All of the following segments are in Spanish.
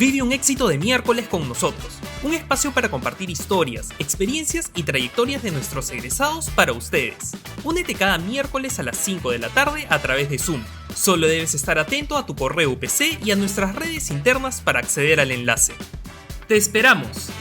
Vive un éxito de miércoles con nosotros, un espacio para compartir historias, experiencias y trayectorias de nuestros egresados para ustedes. Únete cada miércoles a las 5 de la tarde a través de Zoom. Solo debes estar atento a tu correo UPC y a nuestras redes internas para acceder al enlace. ¡Te esperamos!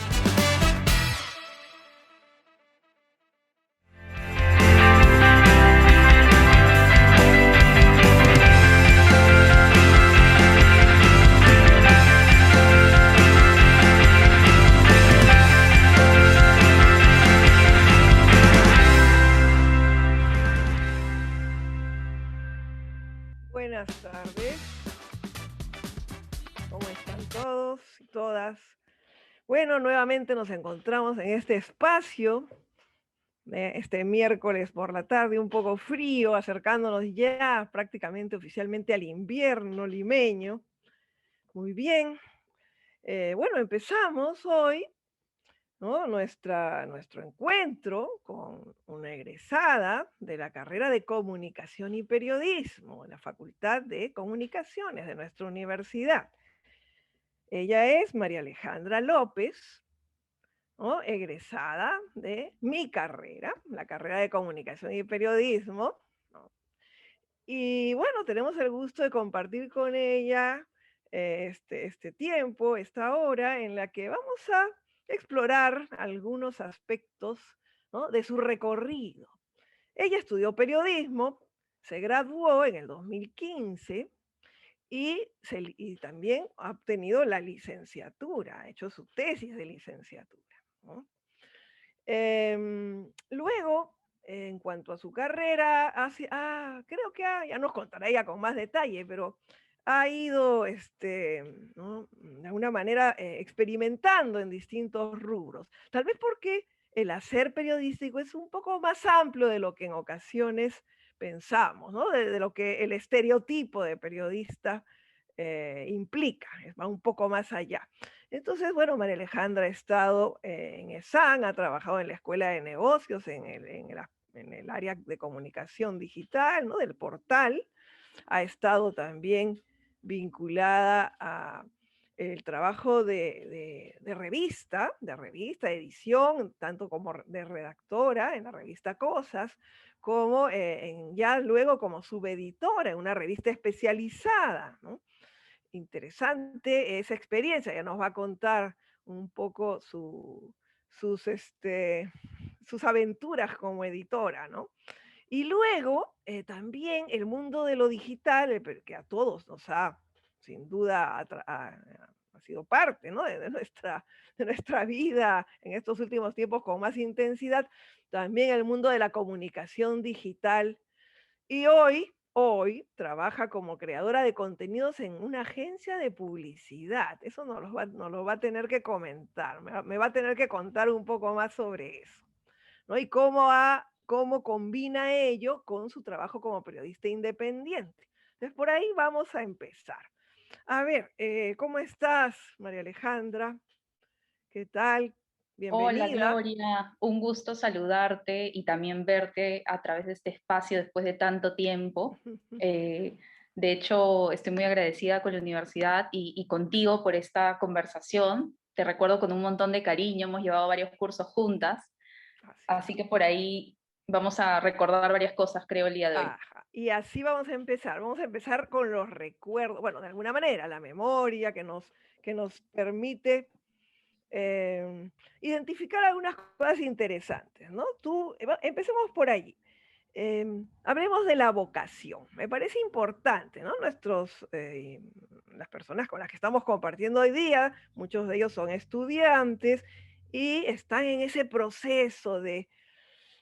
Buenas tardes, ¿cómo están todos y todas? Bueno, nuevamente nos encontramos en este espacio, este miércoles por la tarde, un poco frío, acercándonos ya prácticamente oficialmente al invierno limeño. Muy bien, bueno, empezamos hoy, ¿no? Nuestro encuentro con una egresada de la carrera de Comunicación y Periodismo en la Facultad de Comunicaciones de nuestra universidad. Ella es María Alejandra López, ¿no? Egresada de mi carrera, la carrera de Comunicación y Periodismo, ¿no? Y bueno, tenemos el gusto de compartir con ella este tiempo, esta hora en la que vamos a explorar algunos aspectos, ¿no?, de su recorrido. Ella estudió periodismo, se graduó en el 2015 y también ha obtenido la licenciatura, ha hecho su tesis de licenciatura, ¿no? Luego, en cuanto a su carrera, creo que ya nos contará ella con más detalle, pero ha ido, ¿no?, de alguna manera experimentando en distintos rubros. Tal vez porque el hacer periodístico es un poco más amplio de lo que en ocasiones pensamos, ¿no? De lo que el estereotipo de periodista implica, va un poco más allá. Entonces, bueno, María Alejandra ha estado en ESAN, ha trabajado en la Escuela de Negocios, en el área de comunicación digital, ¿no?, del portal. Ha estado también vinculada a el trabajo de revista, edición, tanto como de redactora en la revista Cosas, como ya luego como subeditora en una revista especializada, ¿no? Interesante esa experiencia. Ella nos va a contar un poco sus aventuras como editora, ¿no? Y luego también el mundo de lo digital, que a todos nos ha, sin duda, ha sido parte, ¿no?, de nuestra vida en estos últimos tiempos con más intensidad, también el mundo de la comunicación digital. Y hoy trabaja como creadora de contenidos en una agencia de publicidad. Eso nos lo va a tener que comentar, me va a tener que contar un poco más sobre eso, ¿no? Y cómo combina ello con su trabajo como periodista independiente. Entonces, por ahí vamos a empezar. A ver, ¿cómo estás, María Alejandra? ¿Qué tal? Hola Bienvenida. Gloria, un gusto saludarte y también verte a través de este espacio después de tanto tiempo. Eh, de hecho, estoy muy agradecida con la universidad y contigo por esta conversación. Te recuerdo con un montón de cariño, hemos llevado varios cursos juntas, Así es. así que por ahí vamos a recordar varias cosas, creo, el día de hoy. Ajá. Y así vamos a empezar. Vamos a empezar con los recuerdos, bueno, de alguna manera, la memoria que nos permite identificar algunas cosas interesantes, ¿no? Empecemos por allí. Hablemos de la vocación. Me parece importante, ¿no? Las personas con las que estamos compartiendo hoy día, muchos de ellos son estudiantes y están en ese proceso de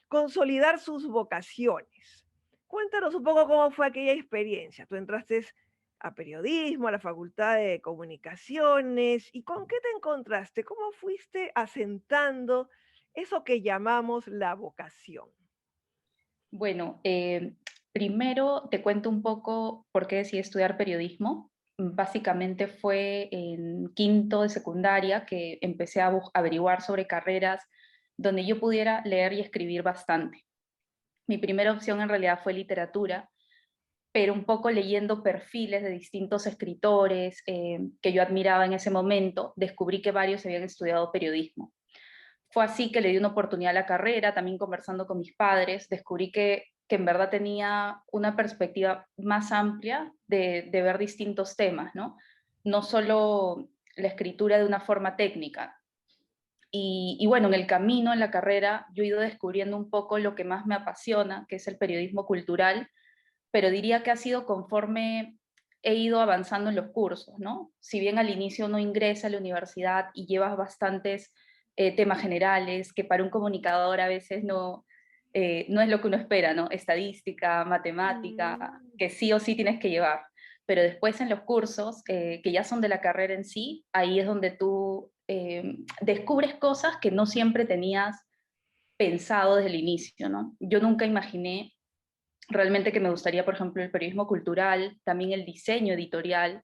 consolidar sus vocaciones. Cuéntanos un poco cómo fue aquella experiencia. Tú entraste a periodismo, a la Facultad de Comunicaciones, ¿y con qué te encontraste? ¿Cómo fuiste asentando eso que llamamos la vocación? Bueno, primero te cuento un poco por qué decidí estudiar periodismo. Básicamente fue en quinto de secundaria que empecé a averiguar sobre carreras donde yo pudiera leer y escribir bastante. Mi primera opción en realidad fue literatura, pero un poco leyendo perfiles de distintos escritores que yo admiraba en ese momento, descubrí que varios habían estudiado periodismo. Fue así que le di una oportunidad a la carrera, también conversando con mis padres, descubrí que en verdad tenía una perspectiva más amplia de ver distintos temas, ¿no? No solo la escritura de una forma técnica. Y bueno, en el camino, en la carrera, yo he ido descubriendo un poco lo que más me apasiona, que es el periodismo cultural, pero diría que ha sido conforme he ido avanzando en los cursos, ¿no? Si bien al inicio uno ingresa a la universidad y llevas bastantes temas generales, que para un comunicador a veces no es lo que uno espera, ¿no? Estadística, matemática, Mm. que sí o sí tienes que llevar. Pero después en los cursos, que ya son de la carrera en sí, ahí es donde tú descubres cosas que no siempre tenías pensado desde el inicio, ¿no? Yo nunca imaginé realmente que me gustaría, por ejemplo, el periodismo cultural, también el diseño editorial,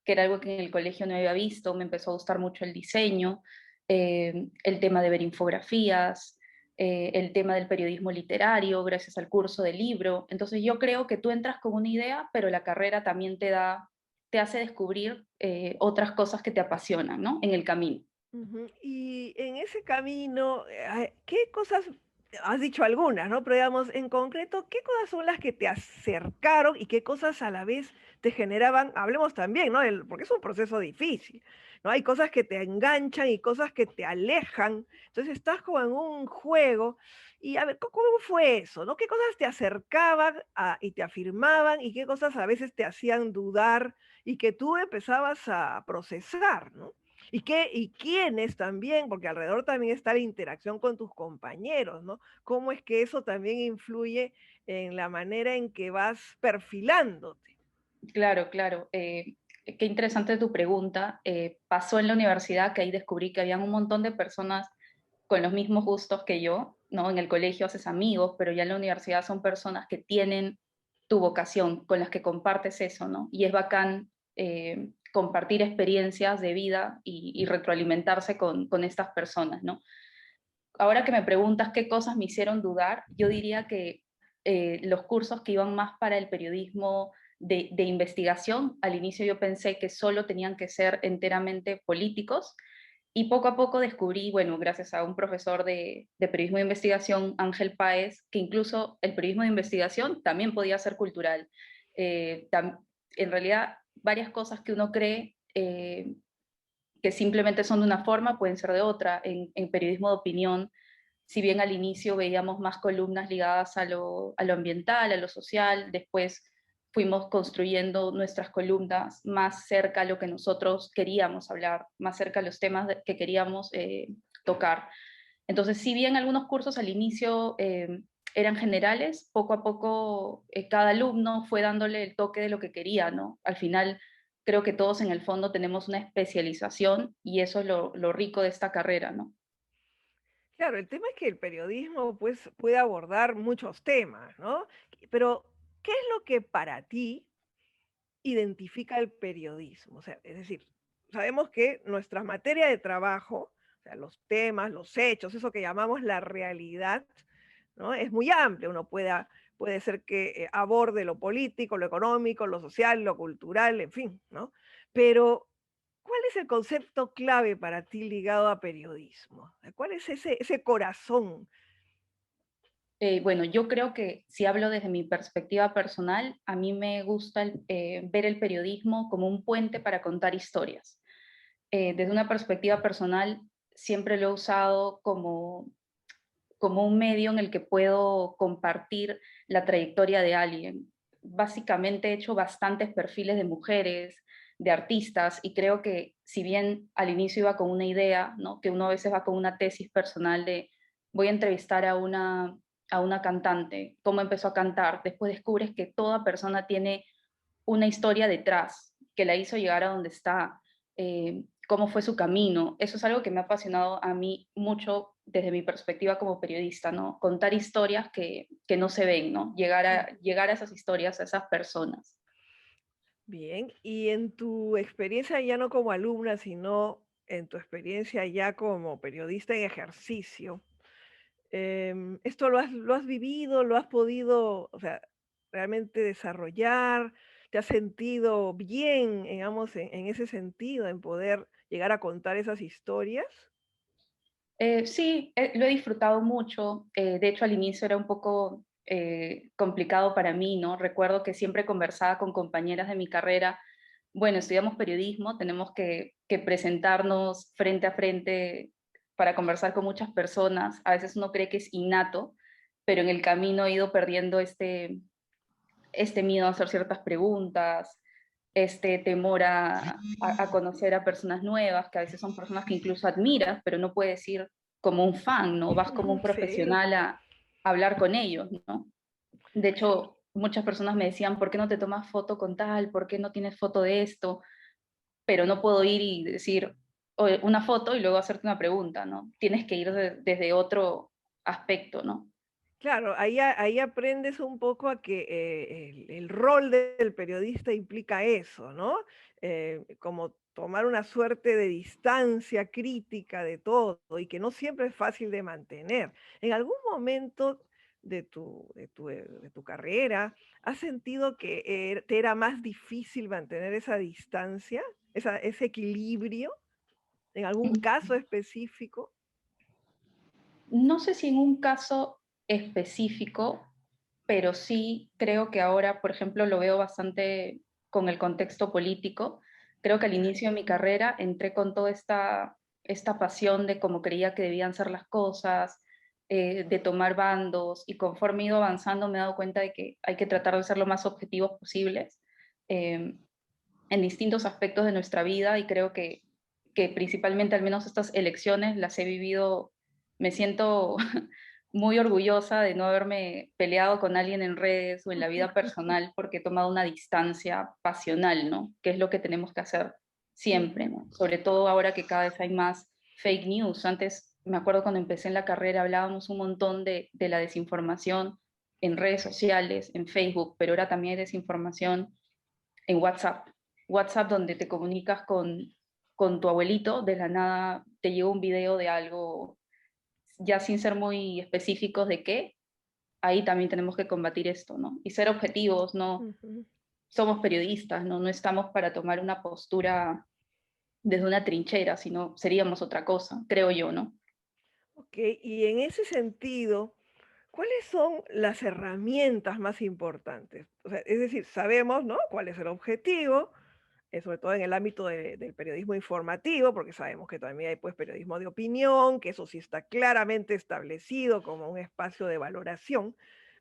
que era algo que en el colegio no había visto, me empezó a gustar mucho el diseño, el tema de ver infografías, el tema del periodismo literario, gracias al curso de libro. Entonces yo creo que tú entras con una idea, pero la carrera también te hace descubrir otras cosas que te apasionan, ¿no? En el camino. Ujú. Y en ese camino, ¿qué cosas, has dicho algunas, ¿no? Pero digamos, en concreto, ¿qué cosas son las que te acercaron y qué cosas a la vez te generaban? Hablemos también, ¿no? Porque es un proceso difícil, ¿no? Hay cosas que te enganchan y cosas que te alejan. Entonces estás como en un juego. Y a ver, ¿cómo fue eso, no? ¿Qué cosas te acercaban y te afirmaban y qué cosas a veces te hacían dudar y que tú empezabas a procesar, ¿no? Y quiénes también, porque alrededor también está la interacción con tus compañeros, ¿no? Cómo es que eso también influye en la manera en que vas perfilándote. Claro, claro. Qué interesante tu pregunta. Pasó en la universidad que ahí descubrí que habían un montón de personas con los mismos gustos que yo, ¿no? En el colegio haces amigos, pero ya en la universidad son personas que tienen tu vocación, con las que compartes eso, ¿no? Y es bacán compartir experiencias de vida y retroalimentarse con estas personas, ¿no? Ahora que me preguntas qué cosas me hicieron dudar, yo diría que los cursos que iban más para el periodismo de investigación, al inicio yo pensé que solo tenían que ser enteramente políticos y poco a poco descubrí, bueno, gracias a un profesor de periodismo de investigación, Ángel Páez, que incluso el periodismo de investigación también podía ser cultural. En realidad, varias cosas que uno cree que simplemente son de una forma pueden ser de otra. En periodismo de opinión, si bien al inicio veíamos más columnas ligadas a lo ambiental, a lo social, después fuimos construyendo nuestras columnas más cerca a lo que nosotros queríamos hablar, más cerca a los temas que queríamos tocar. Entonces, si bien algunos cursos al inicio eran generales, poco a poco cada alumno fue dándole el toque de lo que quería, ¿no? Al final, creo que todos en el fondo tenemos una especialización y eso es lo rico de esta carrera, ¿no? Claro, el tema es que el periodismo, pues, puede abordar muchos temas, ¿no? Pero, ¿qué es lo que para ti identifica el periodismo? O sea, es decir, sabemos que nuestra materia de trabajo, o sea, los temas, los hechos, eso que llamamos la realidad, ¿no? Es muy amplio. Puede ser que aborde lo político, lo económico, lo social, lo cultural, en fin, ¿no? Pero, ¿cuál es el concepto clave para ti ligado a periodismo? ¿Cuál es ese corazón? Bueno, yo creo que si hablo desde mi perspectiva personal, a mí me gusta ver el periodismo como un puente para contar historias. Desde una perspectiva personal, siempre lo he usado como un medio en el que puedo compartir la trayectoria de alguien. Básicamente he hecho bastantes perfiles de mujeres, de artistas, y creo que si bien al inicio iba con una idea, ¿no? Que uno a veces va con una tesis personal de voy a entrevistar a una cantante, cómo empezó a cantar, después descubres que toda persona tiene una historia detrás que la hizo llegar a donde está, cómo fue su camino. Eso es algo que me ha apasionado a mí mucho desde mi perspectiva como periodista, ¿no? Contar historias que no se ven, ¿no? Llegar a esas historias, a esas personas. Bien, y en tu experiencia ya no como alumna, sino en tu experiencia ya como periodista en ejercicio, ¿esto lo has vivido, lo has podido, o sea, realmente desarrollar? ¿Te has sentido bien, digamos, en ese sentido, en poder llegar a contar esas historias? Sí, lo he disfrutado mucho. De hecho, al inicio era un poco complicado para mí, ¿no? Recuerdo que siempre conversaba con compañeras de mi carrera. Bueno, estudiamos periodismo, tenemos que presentarnos frente a frente para conversar con muchas personas. A veces uno cree que es innato, pero en el camino he ido perdiendo este miedo a hacer ciertas preguntas, este temor a conocer a personas nuevas, que a veces son personas que incluso admiras, pero no puedes ir como un fan, ¿no? Vas como un Sí, profesional a hablar con ellos, ¿no? De sí. hecho, muchas personas me decían, ¿por qué no te tomas foto con tal? ¿Por qué no tienes foto de esto? Pero no puedo ir y decir una foto y luego hacerte una pregunta, ¿no? Tienes que ir desde otro aspecto, ¿no? Claro, ahí aprendes un poco a que el rol del periodista implica eso, ¿no? Como tomar una suerte de distancia crítica de todo y que no siempre es fácil de mantener. ¿En algún momento de tu carrera has sentido que te era más difícil mantener esa distancia, ese equilibrio, en algún caso específico? No sé si en un caso específico, pero sí creo que ahora, por ejemplo, lo veo bastante con el contexto político. Creo que al Ya. inicio de mi carrera entré con toda esta pasión de cómo creía que debían ser las cosas, de tomar bandos, y conforme he ido avanzando me he dado cuenta de que hay que tratar de ser lo más objetivos posibles eh, en distintos aspectos de nuestra vida, y creo que principalmente al menos estas elecciones las he vivido, me siento muy orgullosa de no haberme peleado con alguien en redes o en la vida personal porque he tomado una distancia pasional, ¿no? Que es lo que tenemos que hacer siempre, Ujú. ¿no? Sobre todo ahora que cada vez hay más fake news. Antes, me acuerdo cuando empecé en la carrera, hablábamos un montón de la desinformación en redes sociales, en Facebook, pero ahora también hay desinformación en WhatsApp. WhatsApp donde te comunicas con tu abuelito, de la nada te llega un video de algo, ya sin ser muy específicos de qué, ahí también tenemos que combatir esto, ¿no? Y ser objetivos, no Ujú. somos periodistas, ¿no? No estamos para tomar una postura desde una trinchera, sino seríamos otra cosa, creo yo, ¿no? Ok, y en ese sentido, ¿cuáles son las herramientas más importantes? O sea, es decir, sabemos, ¿no?, cuál es el objetivo, sobre todo en el ámbito del periodismo informativo, porque sabemos que también hay pues periodismo de opinión, que eso sí está claramente establecido como un espacio de valoración,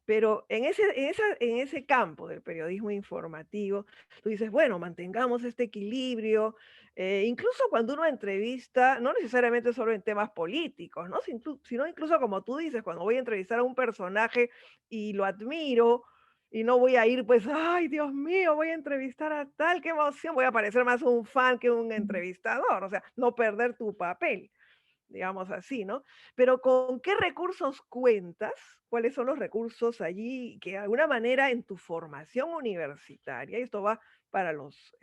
pero en ese campo del periodismo informativo, tú dices, bueno, mantengamos este equilibrio, incluso cuando uno entrevista, no necesariamente solo en temas políticos, ¿no? Sino incluso como tú dices, cuando voy a entrevistar a un personaje y lo admiro, y no voy a ir, pues, ay, Dios mío, voy a entrevistar a tal, qué emoción, voy a parecer más un fan que un entrevistador, o sea, no perder tu papel, digamos así, ¿no? Pero ¿con qué recursos cuentas? ¿Cuáles son los recursos allí que de alguna manera en tu formación universitaria, y esto va para los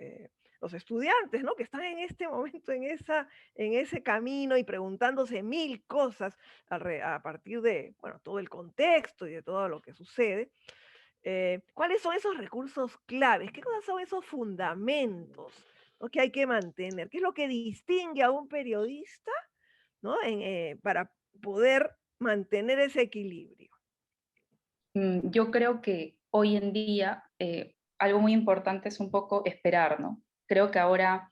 estudiantes, ¿no? Que están en este momento en ese camino y preguntándose mil cosas a partir de, bueno, todo el contexto y de todo lo que sucede. ¿Cuáles son esos recursos claves? ¿Qué cosas son esos fundamentos, ¿no?, que hay que mantener? ¿Qué es lo que distingue a un periodista, ¿no?, para poder mantener ese equilibrio? Yo creo que hoy en día algo muy importante es un poco esperar, ¿no? Creo que ahora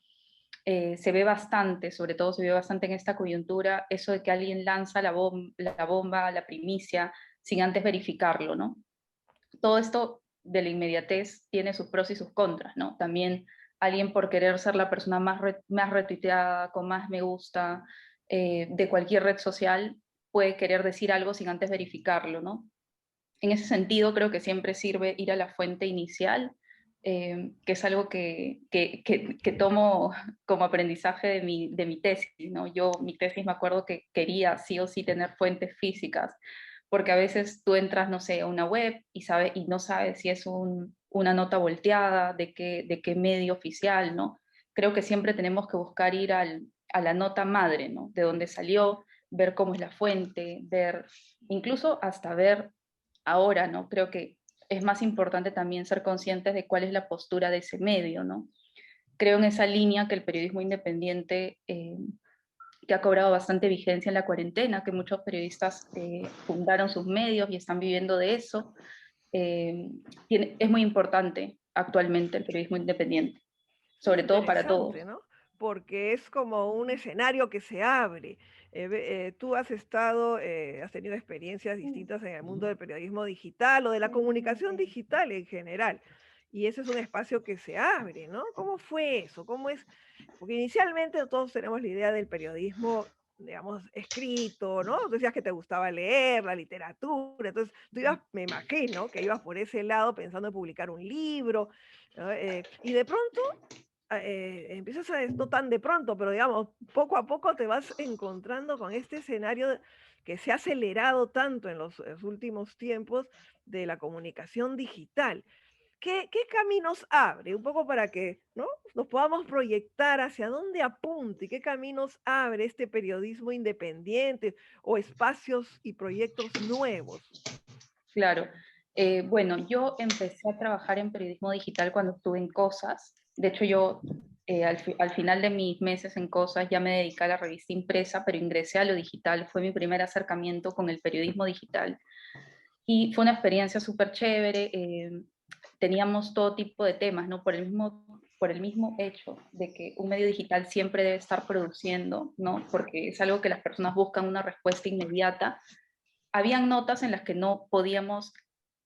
se ve bastante, sobre todo se ve bastante en esta coyuntura, eso de que alguien lanza la bomba, la primicia, sin antes verificarlo, ¿no? Todo esto de la inmediatez tiene sus pros y sus contras, ¿no? También alguien por querer ser la persona más retuiteada, con más me gusta, de cualquier red social, puede querer decir algo sin antes verificarlo, ¿no? En ese sentido, creo que siempre sirve ir a la fuente inicial, que es algo que tomo como aprendizaje de mi tesis, ¿no? Yo, mi tesis, me acuerdo que quería sí o sí tener fuentes físicas, porque a veces tú entras, no sé, a una web y no sabes si es una nota volteada, de qué medio oficial, ¿no? Creo que siempre tenemos que buscar ir a la nota madre, ¿no? De dónde salió, ver cómo es la fuente, ver, incluso hasta ver ahora, ¿no? Creo que es más importante también ser conscientes de cuál es la postura de ese medio, ¿no? Creo en esa línea que el periodismo independiente, que ha cobrado bastante vigencia en la cuarentena, que muchos periodistas fundaron sus medios y están viviendo de eso, es muy importante actualmente el periodismo independiente, Qué sobre todo para interesante, todos. ¿no? Porque es como un escenario que se abre. Tú has estado, has tenido experiencias distintas en el mundo del periodismo digital o de la comunicación digital en general. Y ese es un espacio que se abre, ¿no? ¿Cómo fue eso? ¿Cómo es? Porque inicialmente todos tenemos la idea del periodismo, digamos, escrito, ¿no? Tú decías que te gustaba leer, la literatura, entonces tú ibas, me imagino, que ibas por ese lado pensando en publicar un libro, ¿no? Y de pronto empiezas a, no tan de pronto, pero digamos, poco a poco te vas encontrando con este escenario que se ha acelerado tanto en los últimos tiempos de la comunicación digital. ¿Qué caminos abre? Un poco para que, ¿no?, nos podamos proyectar hacia dónde apunta y qué caminos abre este periodismo independiente o espacios y proyectos nuevos. Claro. Bueno, yo empecé a trabajar en periodismo digital cuando estuve en Cosas. De hecho, yo al final de mis meses en Cosas ya me dediqué a la revista impresa, pero ingresé a lo digital. Fue mi primer acercamiento con el periodismo digital. Y fue una experiencia súper chévere. Teníamos todo tipo de temas, ¿no? Por el mismo hecho de que un medio digital siempre debe estar produciendo, ¿no? Porque es algo que las personas buscan una respuesta inmediata. Habían notas en las que no podíamos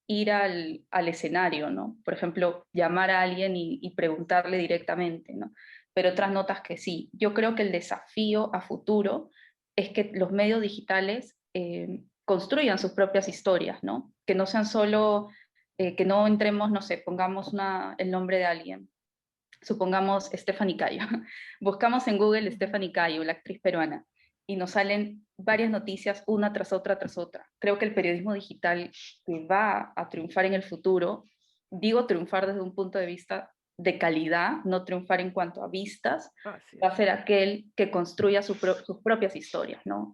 ir al escenario, ¿no? Por ejemplo, llamar a alguien y preguntarle directamente, ¿no? Pero otras notas que sí. Yo creo que el desafío a futuro es que los medios digitales construyan sus propias historias, ¿no? Que no sean solo, que no entremos, no sé, pongamos el nombre de alguien, supongamos Stephanie Cayo. Buscamos en Google Ujú. Stephanie Cayo, la actriz peruana, y nos salen varias noticias una tras otra tras otra. Creo que el periodismo digital que va a triunfar en el futuro, digo triunfar desde un punto de vista de calidad, no triunfar en cuanto a vistas, Así va es. a ser aquel que construya sus propias historias, ¿no?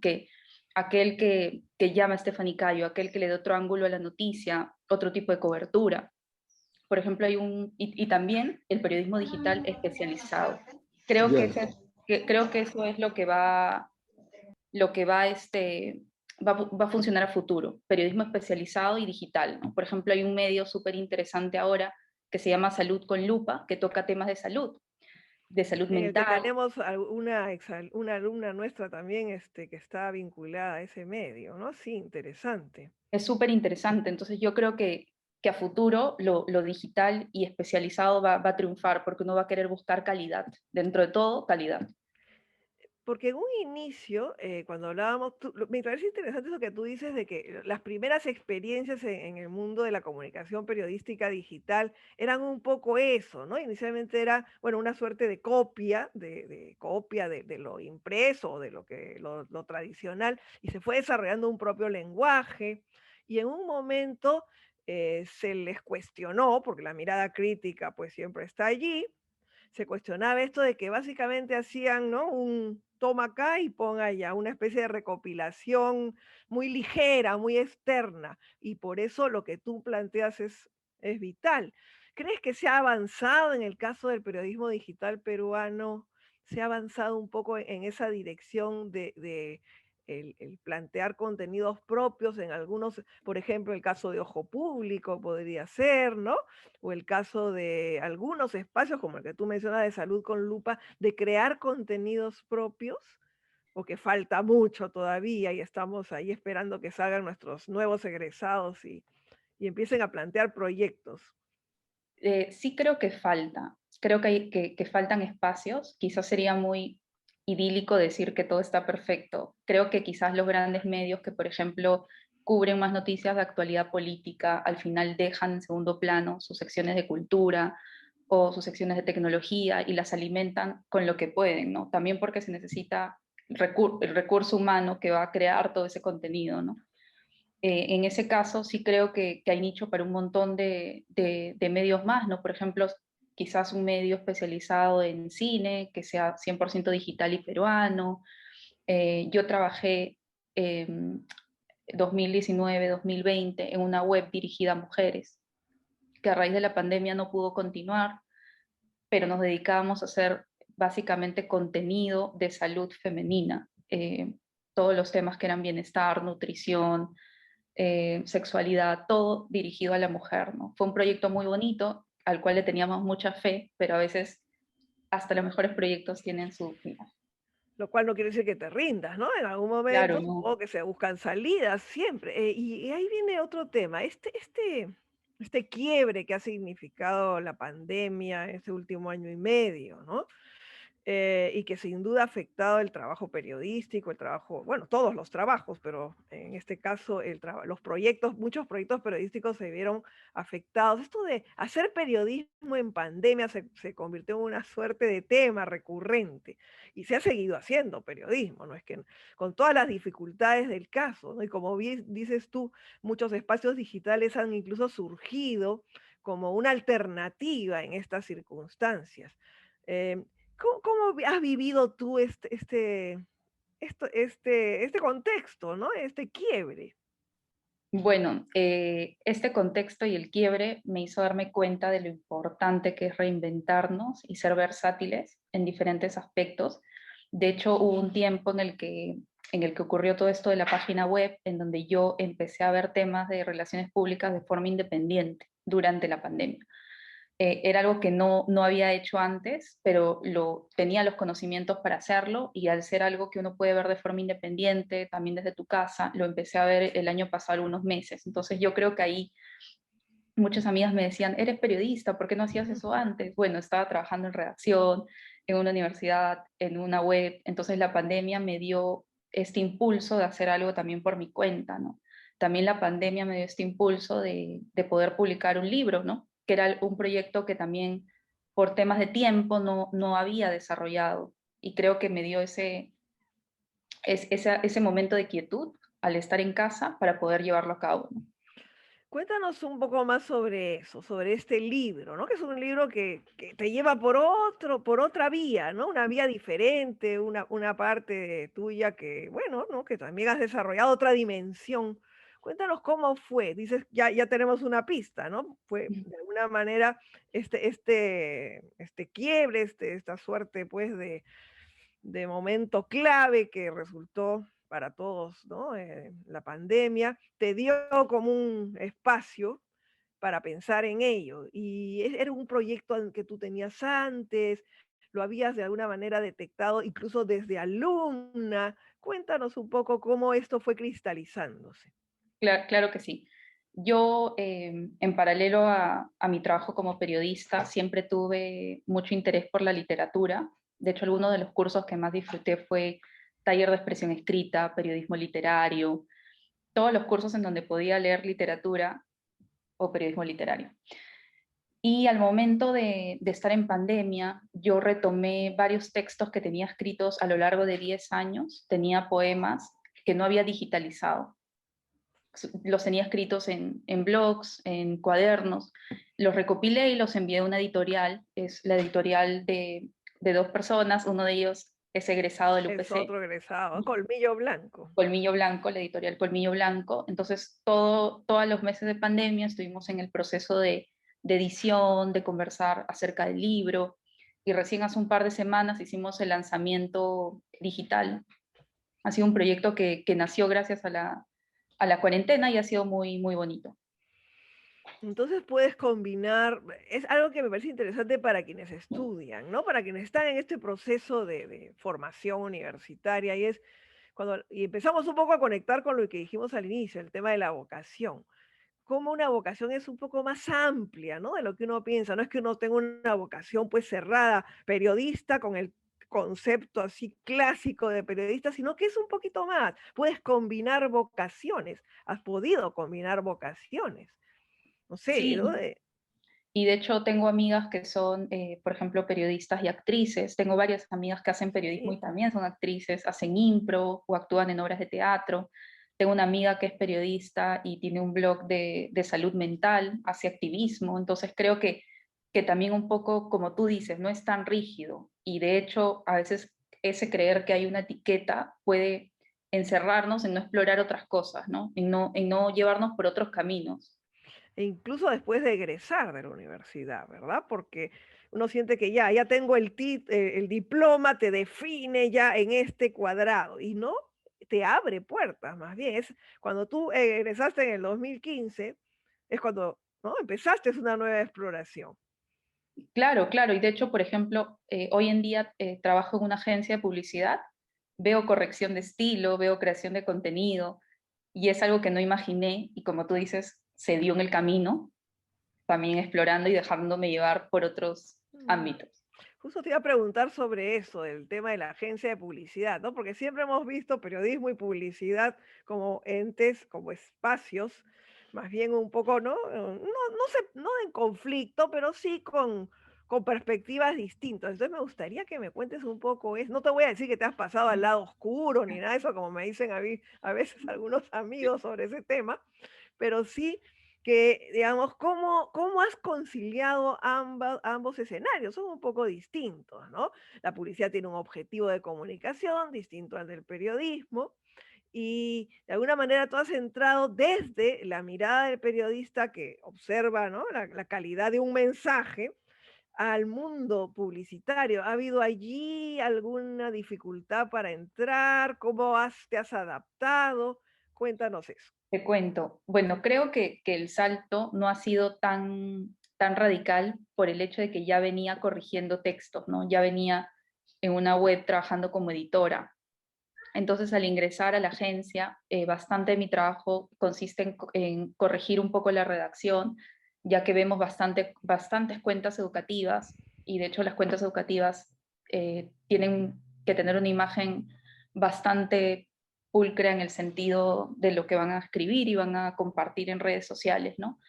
Aquel que llama a Stephanie Cayo, aquel que le dé otro ángulo a la noticia, otro tipo de cobertura. Por ejemplo, y también el periodismo digital especializado. Creo que, Ya, creo que eso es lo que va, va a funcionar a futuro, periodismo especializado y digital, ¿no? Por ejemplo, hay un medio súper interesante ahora que se llama Salud con Lupa, que toca temas de salud En el que mental. tenemos una alumna nuestra también, que está vinculada a ese medio, ¿no? Sí, interesante. Es súper interesante, entonces yo creo que a futuro lo digital y especializado va a triunfar porque uno va a querer buscar calidad, dentro de todo, calidad. Porque en un inicio, cuando hablábamos, me parece interesante eso que tú dices de que las primeras experiencias en el mundo de la comunicación periodística digital eran un poco eso, ¿no? Inicialmente era, bueno, una suerte de copia, de copia de lo impreso o de lo tradicional, y se fue desarrollando un propio lenguaje, y en un momento se les cuestionó, porque la mirada crítica pues siempre está allí, se cuestionaba esto de que básicamente hacían, ¿no?, un toma acá y pon allá, una especie de recopilación muy ligera, muy externa, y por eso lo que tú planteas es vital. ¿Crees que se ha avanzado en el caso del periodismo digital peruano? ¿Se ha avanzado un poco en esa dirección de el plantear contenidos propios en algunos, por ejemplo, el caso de Ojo Público podría ser, ¿no? O el caso de algunos espacios, como el que tú mencionas de Salud con Lupa, de crear contenidos propios, o que falta mucho todavía y estamos ahí esperando que salgan nuestros nuevos egresados y empiecen a plantear proyectos? Sí creo que falta, creo que faltan espacios, quizás sería muy idílico decir que todo está perfecto. Creo que quizás los grandes medios que, por ejemplo, cubren más noticias de actualidad política, al final dejan en segundo plano sus secciones de cultura o sus secciones de tecnología y las alimentan con lo que pueden, ¿no? También porque se necesita el recurso humano que va a crear todo ese contenido, ¿no? En ese caso sí creo que hay nicho para un montón de medios más, ¿no? Por ejemplo, quizás un medio especializado en cine, que sea 100% digital y peruano. Yo trabajé en 2019-2020 en una web dirigida a mujeres, que a raíz de la pandemia no pudo continuar, pero nos dedicábamos a hacer básicamente contenido de salud femenina, todos los temas que eran bienestar, nutrición, sexualidad, todo dirigido a la mujer, ¿no? Fue un proyecto muy bonito, al cual le teníamos mucha fe, pero a veces hasta los mejores proyectos tienen su final. Lo cual no quiere decir que te rindas, ¿no? En algún Claro, momento no. supongo que se buscan salidas siempre. Y ahí viene otro tema, este quiebre que ha significado la pandemia este último año y medio, ¿no? Y que sin duda ha afectado el trabajo periodístico, el trabajo, bueno, todos los trabajos, pero en este caso los proyectos, muchos proyectos periodísticos se vieron afectados. Esto de hacer periodismo en pandemia se convirtió en una suerte de tema recurrente y se ha seguido haciendo periodismo, ¿no? Es que con todas las dificultades del caso, ¿no? Y como dices tú, muchos espacios digitales han incluso surgido como una alternativa en estas circunstancias. Em, ¿Cómo has vivido tú este contexto, ¿no? Este quiebre. Bueno, este contexto y el quiebre me hizo darme cuenta de lo importante que es reinventarnos y ser versátiles en diferentes aspectos. De hecho, hubo un tiempo en el que ocurrió todo esto de la página web, en donde yo empecé a ver temas de relaciones públicas de forma independiente durante la pandemia. Era algo que no había hecho antes, pero tenía los conocimientos para hacerlo, y al ser algo que uno puede ver de forma independiente, también desde tu casa, lo empecé a ver el año pasado algunos meses. Entonces yo creo que ahí muchas amigas me decían, eres periodista, ¿por qué no hacías eso antes? Bueno, estaba trabajando en redacción, en una universidad, en una web, entonces la pandemia me dio este impulso de hacer algo también por mi cuenta, ¿no? También la pandemia me dio este impulso de poder publicar un libro, ¿no? Que era un proyecto que también por temas de tiempo no había desarrollado, y creo que me dio ese momento de quietud al estar en casa para poder llevarlo a cabo, ¿no? Cuéntanos un poco más sobre eso, sobre este libro, ¿no? Que es un libro que te lleva por otra vía, ¿no? Una vía diferente, una parte tuya que, bueno, ¿no? Que también has desarrollado otra dimensión. Cuéntanos cómo fue. Dices, ya tenemos una pista, ¿no? Fue de alguna manera este quiebre, esta suerte, pues, de momento clave que resultó para todos, ¿no? La pandemia te dio como un espacio para pensar en ello. Y era un proyecto que tú tenías antes, lo habías de alguna manera detectado incluso desde alumna. Cuéntanos un poco cómo esto fue cristalizándose. Claro que sí. Yo, en paralelo a mi trabajo como periodista, siempre tuve mucho interés por la literatura. De hecho, alguno de los cursos que más disfruté fue taller de expresión escrita, periodismo literario, todos los cursos en donde podía leer literatura o periodismo literario. Y al momento de estar en pandemia, yo retomé varios textos que tenía escritos a lo largo de 10 años. Tenía poemas que no había digitalizado, los tenía escritos en blogs, en cuadernos, los recopilé y los envié a una editorial. Es la editorial de dos personas, uno de ellos es egresado del Es UPC, otro egresado, Colmillo Blanco. Colmillo Blanco, la editorial Colmillo Blanco. Entonces, todos los meses de pandemia estuvimos en el proceso de edición, de conversar acerca del libro, y recién hace un par de semanas hicimos el lanzamiento digital. Ha sido un proyecto que nació gracias a la cuarentena, y ha sido muy, muy bonito. Entonces puedes combinar, es algo que me parece interesante para quienes estudian, ¿no? Para quienes están en este proceso de formación universitaria, y es y empezamos un poco a conectar con lo que dijimos al inicio, el tema de la vocación. Como una vocación es un poco más amplia, ¿no? De lo que uno piensa. No es que uno tenga una vocación pues cerrada, periodista con el concepto así clásico de periodista, sino que es un poquito más. Puedes combinar vocaciones, has podido combinar vocaciones. No sé, ¿no? Sí, y de hecho tengo amigas que son, por ejemplo, periodistas y actrices. Tengo varias amigas que hacen periodismo Sí. y también son actrices, hacen impro o actúan en obras de teatro. Tengo una amiga que es periodista y tiene un blog de salud mental, hace activismo. Entonces creo que también un poco, como tú dices, no es tan rígido. Y de hecho, a veces ese creer que hay una etiqueta puede encerrarnos en no explorar otras cosas, ¿no? En no llevarnos por otros caminos. e incluso después de egresar de la universidad, ¿verdad? Porque uno siente que ya tengo el diploma, te define ya en este cuadrado, y no, te abre puertas, más bien. Es cuando tú egresaste en el 2015, es cuando, ¿no? Empezaste una nueva exploración. Claro, claro. Y de hecho, por ejemplo, hoy en día trabajo en una agencia de publicidad, veo corrección de estilo, veo creación de contenido, y es algo que no imaginé, y como tú dices, se dio en el camino, también explorando y dejándome llevar por otros Mm. ámbitos. Justo te iba a preguntar sobre eso, el tema de la agencia de publicidad, ¿no? Porque siempre hemos visto periodismo y publicidad como entes, como espacios, más bien un poco, ¿no? No en conflicto, pero sí con perspectivas distintas. Entonces me gustaría que me cuentes un poco eso. No te voy a decir que te has pasado al lado oscuro ni nada de eso, como me dicen a mí a veces algunos amigos sobre ese tema, pero sí que, digamos, ¿cómo has conciliado ambos escenarios? Son un poco distintos, ¿no? La publicidad tiene un objetivo de comunicación distinto al del periodismo y de alguna manera tú has entrado desde la mirada del periodista que observa, ¿no? La calidad de un mensaje al mundo publicitario. ¿Ha habido allí alguna dificultad para entrar? ¿Te has adaptado? Cuéntanos eso. Te cuento, bueno, creo que el salto no ha sido tan radical por el hecho de que ya venía corrigiendo textos, ¿no? Ya venía en una web trabajando como editora. Entonces, al ingresar a la agencia, bastante de mi trabajo consiste en corregir un poco la redacción, ya que vemos bastantes cuentas educativas, y de hecho las cuentas educativas tienen que tener una imagen bastante pulcra en el sentido de lo que van a escribir y van a compartir en redes sociales, ¿no?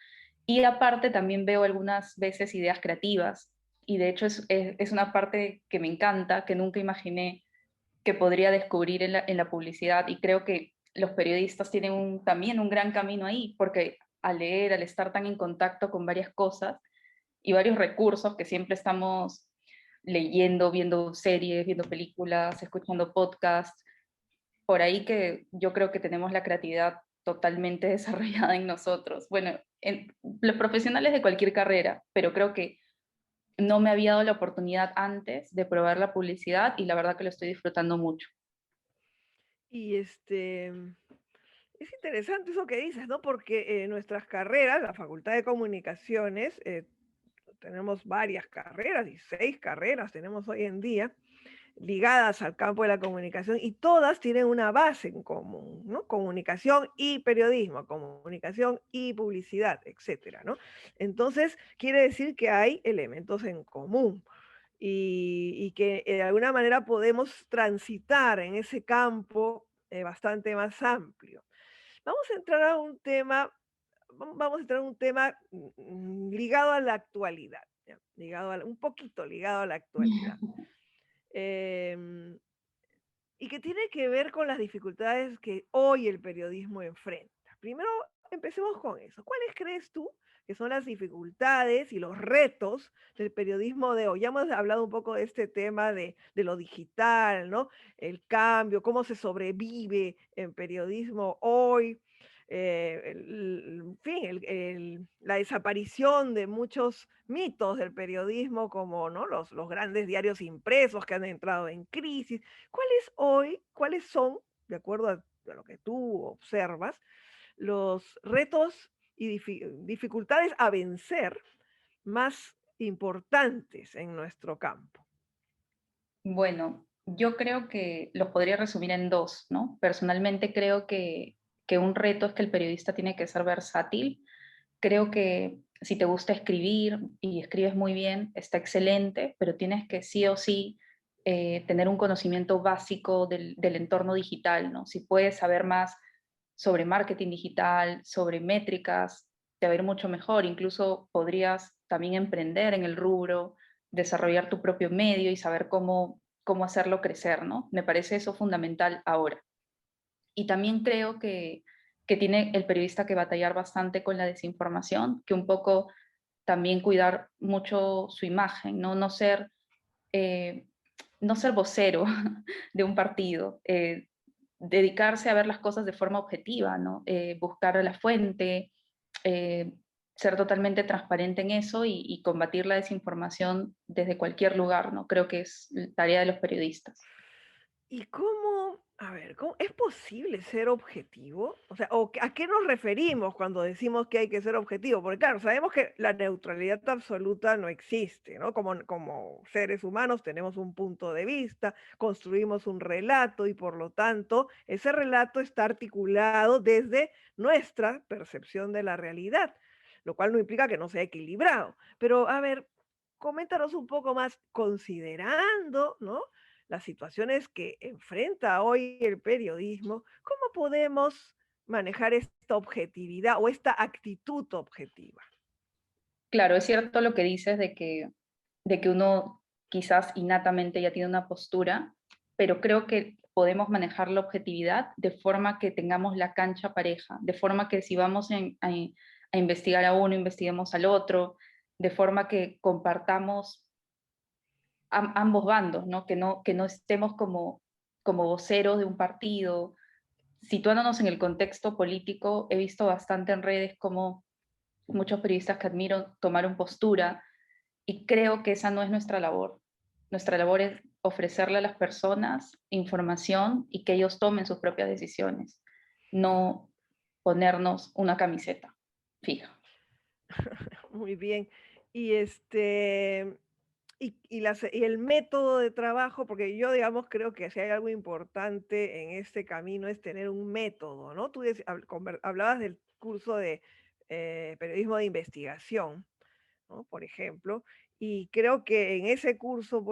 Y aparte también veo algunas veces ideas creativas, y de hecho es una parte que me encanta, que nunca imaginé que podría descubrir en la publicidad, y creo que los periodistas tienen también un gran camino ahí, porque al leer, al estar tan en contacto con varias cosas y varios recursos que siempre estamos leyendo, viendo series, viendo películas, escuchando podcasts, por ahí que yo creo que tenemos la creatividad totalmente desarrollada en nosotros. Bueno, en los profesionales de cualquier carrera, pero creo que no me había dado la oportunidad antes de probar la publicidad, y la verdad que lo estoy disfrutando mucho. Y es interesante eso que dices, ¿no? Porque nuestras carreras, la Facultad de Comunicaciones, tenemos varias carreras, 16 carreras tenemos hoy en día, ligadas al campo de la comunicación y todas tienen una base en común, ¿no? Comunicación y periodismo, comunicación y publicidad, etcétera, ¿no? Entonces, quiere decir que hay elementos en común y que de alguna manera podemos transitar en ese campo bastante más amplio. Vamos a entrar a un tema, vamos a entrar a un tema ligado a la actualidad, ¿ya? Un poquito ligado a la actualidad. Em, y que tiene que ver con las dificultades que hoy el periodismo enfrenta. Primero, empecemos con eso. ¿Cuáles crees tú que son las dificultades y los retos del periodismo de hoy? Ya hemos hablado un poco de este tema de lo digital, ¿no? El cambio, cómo se sobrevive en periodismo hoy, en fin, la desaparición de muchos mitos del periodismo como, ¿no? Los grandes diarios impresos que han entrado en crisis. ¿Cuáles son, de acuerdo a lo que tú observas, los retos y dificultades a vencer más importantes en nuestro campo? Bueno, yo creo que los podría resumir en dos, ¿no? Personalmente creo que un reto es que el periodista tiene que ser versátil. Creo que si te gusta escribir y escribes muy bien, está excelente, pero tienes que sí o sí tener un conocimiento básico del entorno digital, ¿no? Si puedes saber más sobre marketing digital, sobre métricas, te va a ir mucho mejor. Incluso podrías también emprender en el rubro, desarrollar tu propio medio y saber cómo hacerlo crecer, ¿no? Me parece eso fundamental ahora. Y también creo que tiene el periodista que batallar bastante con la desinformación, que un poco también cuidar mucho su imagen, ¿no? Eh, no ser vocero de un partido, dedicarse a ver las cosas de forma objetiva, ¿no? Buscar la fuente, eh, ser totalmente transparente en eso y combatir la desinformación desde cualquier lugar, ¿no? Creo que es tarea de los periodistas. ¿Y cómo, a ver, es posible ser objetivo? O sea, ¿a qué nos referimos cuando decimos que hay que ser objetivo? Porque claro, sabemos que la neutralidad absoluta no existe, ¿no? Como seres humanos tenemos un punto de vista, construimos un relato y por lo tanto ese relato está articulado desde nuestra percepción de la realidad, lo cual no implica que no sea equilibrado. Pero a ver, coméntanos un poco más considerando, ¿no?, las situaciones que enfrenta hoy el periodismo, ¿cómo podemos manejar esta objetividad o esta actitud objetiva? Claro, es cierto lo que dices de que uno quizás innatamente ya tiene una postura, pero creo que podemos manejar la objetividad de forma que tengamos la cancha pareja, de forma que si vamos a investigar a uno, investiguemos al otro, de forma que compartamos ambos bandos, ¿no? Que no estemos como voceros de un partido. Situándonos en el contexto político, he visto bastante en redes como muchos periodistas que admiro tomaron postura y creo que esa no es nuestra labor. Nuestra labor es ofrecerle a las personas información y que ellos tomen sus propias decisiones, no ponernos una camiseta fija. Muy bien. Y y el método de trabajo, porque yo, digamos, creo que si hay algo importante en este camino es tener un método, ¿no? Tú hablabas del curso de periodismo de investigación, ¿no? Por ejemplo, y creo que en ese curso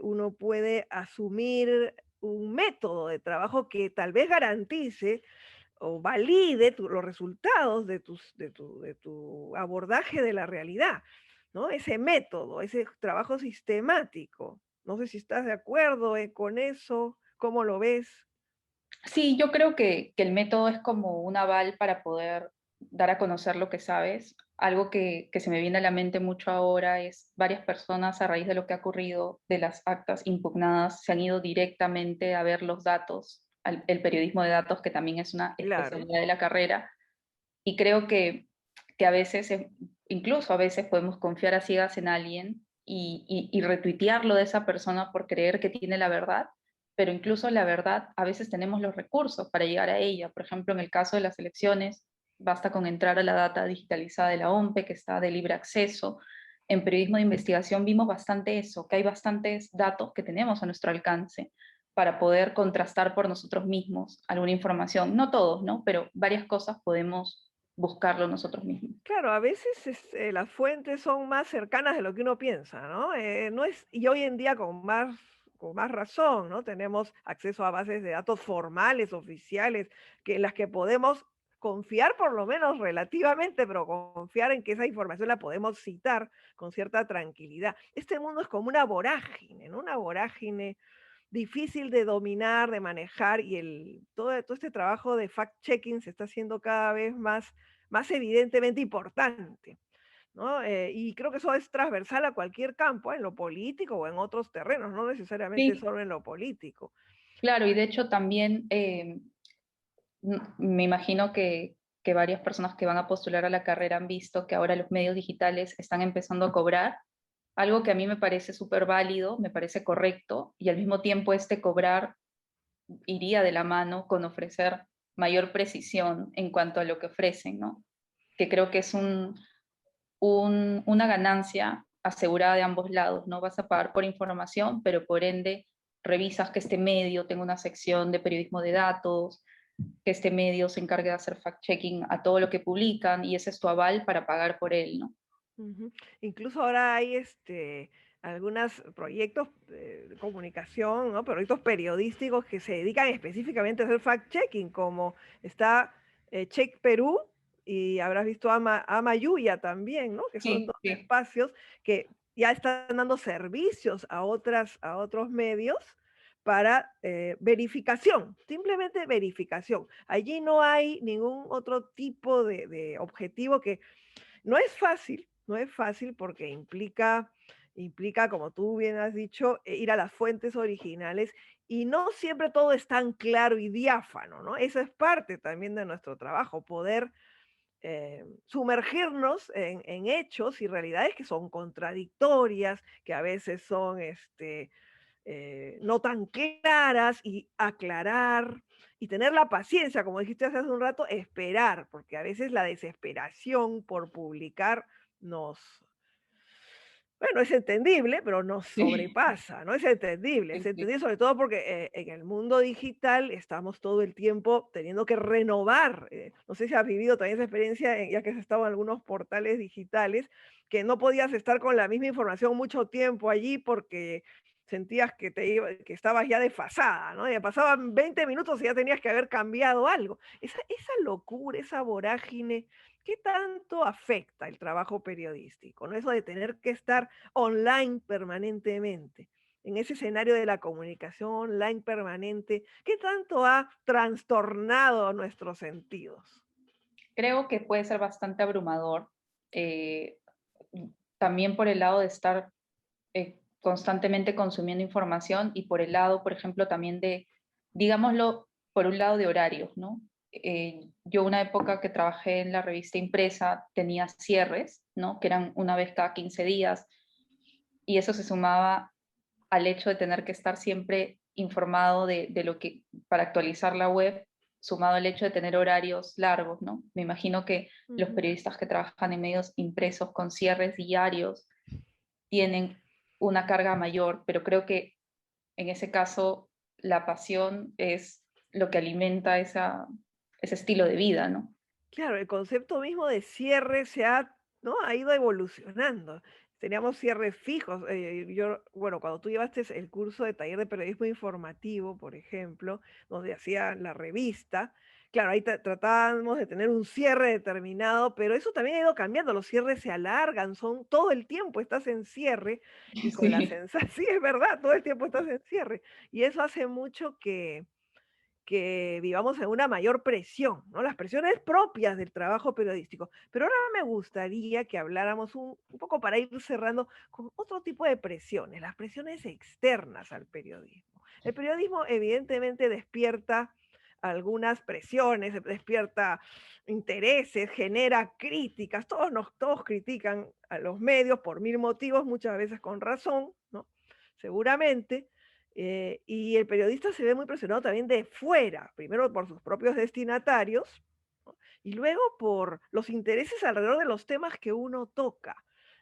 uno puede asumir un método de trabajo que tal vez garantice o valide los resultados de tu abordaje de la realidad, ¿no? Ese método, ese trabajo sistemático. No sé si estás de acuerdo con eso, ¿cómo lo ves? Sí, yo creo que el método es como un aval para poder dar a conocer lo que sabes. Algo que se me viene a la mente mucho ahora es varias personas a raíz de lo que ha ocurrido de las actas impugnadas se han ido directamente a ver los datos, el periodismo de datos, que también es una Claro. especialidad de la carrera. Y creo que a veces, incluso a veces podemos confiar a ciegas en alguien y retuitearlo de esa persona por creer que tiene la verdad, pero incluso la verdad, a veces tenemos los recursos para llegar a ella. Por ejemplo, en el caso de las elecciones, basta con entrar a la data digitalizada de la OMPE, que está de libre acceso. En periodismo de investigación vimos bastante eso, que hay bastantes datos que tenemos a nuestro alcance para poder contrastar por nosotros mismos alguna información. No todos, ¿no? Pero varias cosas podemos buscarlo nosotros mismos. Claro, a veces las fuentes son más cercanas de lo que uno piensa, ¿no? No es, y hoy en día con más razón, ¿no? Tenemos acceso a bases de datos formales, oficiales, en las que podemos confiar por lo menos relativamente, pero confiar en que esa información la podemos citar con cierta tranquilidad. Este mundo es como una vorágine, ¿no? Una vorágine difícil de dominar, de manejar, y todo este trabajo de fact-checking se está haciendo cada vez más evidentemente importante, ¿no? Y creo que eso es transversal a cualquier campo, en lo político o en otros terrenos, no necesariamente Sí, solo en lo político. claro, y de hecho también me imagino que varias personas que van a postular a la carrera han visto que ahora los medios digitales están empezando a cobrar, algo que a mí me parece súper válido, me parece correcto, y al mismo tiempo este cobrar iría de la mano con ofrecer mayor precisión en cuanto a lo que ofrecen, ¿no? Que creo que es una ganancia asegurada de ambos lados, ¿no? Vas a pagar por información, pero por ende revisas que este medio tenga una sección de periodismo de datos, que este medio se encargue de hacer fact-checking a todo lo que publican y ese es tu aval para pagar por él, ¿no? Ujú. Incluso ahora hay algunos proyectos de comunicación, ¿no? Proyectos periodísticos que se dedican específicamente a hacer fact-checking, como está Check Perú y habrás visto Ama Yuya también, ¿no? Que son Sí, dos sí. espacios que ya están dando servicios a otros medios para verificación, simplemente verificación. Allí no hay ningún otro tipo de objetivo que no es fácil, no es fácil porque implica, como tú bien has dicho, ir a las fuentes originales y no siempre todo es tan claro y diáfano, ¿no? Eso es parte también de nuestro trabajo, poder sumergirnos en hechos y realidades que son contradictorias, que a veces son no tan claras, y aclarar y tener la paciencia, como dijiste hace un rato, esperar, porque a veces la desesperación por publicar nos, bueno, es entendible, pero nos Sí, sobrepasa, ¿no? Es sí, sí. entendible sobre todo porque en el mundo digital estamos todo el tiempo teniendo que renovar. No sé si has vivido también esa experiencia, ya que has estado en algunos portales digitales, que no podías estar con la misma información mucho tiempo allí porque sentías que, que estabas ya desfasada, ¿no? Ya pasaban 20 minutos y ya tenías que haber cambiado algo. Esa locura, esa vorágine, ¿qué tanto afecta el trabajo periodístico? ¿No? Eso de tener que estar online permanentemente, en ese escenario de la comunicación online permanente, ¿qué tanto ha trastornado nuestros sentidos? Creo que puede ser bastante abrumador, eh, también por el lado de estar constantemente consumiendo información y por el lado, por ejemplo, también de, digámoslo, por un lado de horarios, ¿no? Yo una época que trabajé en la revista impresa tenía cierres, ¿no? Que eran una vez cada 15 días, y eso se sumaba al hecho de tener que estar siempre informado de lo que, para actualizar la web, sumado al hecho de tener horarios largos, ¿no? Me imagino que los Ujú. periodistas que trabajan en medios impresos con cierres diarios tienen una carga mayor, pero creo que en ese caso la pasión es lo que alimenta ese estilo de vida, ¿no? Claro, el concepto mismo de cierre se ha, ¿no? Ha ido evolucionando. Teníamos cierres fijos. Yo, bueno, cuando tú llevaste el curso de taller de periodismo informativo, por ejemplo, donde hacía la revista, claro, ahí tratábamos de tener un cierre determinado, pero eso también ha ido cambiando. Los cierres se alargan, son todo el tiempo estás en cierre y con la Sí. sensación, sí, es verdad, todo el tiempo estás en cierre. Y eso hace mucho que vivamos en una mayor presión, ¿no? Las presiones propias del trabajo periodístico. Pero ahora me gustaría que habláramos un poco para ir cerrando con otro tipo de presiones, las presiones externas al periodismo. El periodismo evidentemente despierta algunas presiones, despierta intereses, genera críticas, todos critican a los medios por mil motivos, muchas veces con razón, ¿no? Seguramente, y el periodista se ve muy presionado también de fuera, primero por sus propios destinatarios, ¿no? Y luego por los intereses alrededor de los temas que uno toca.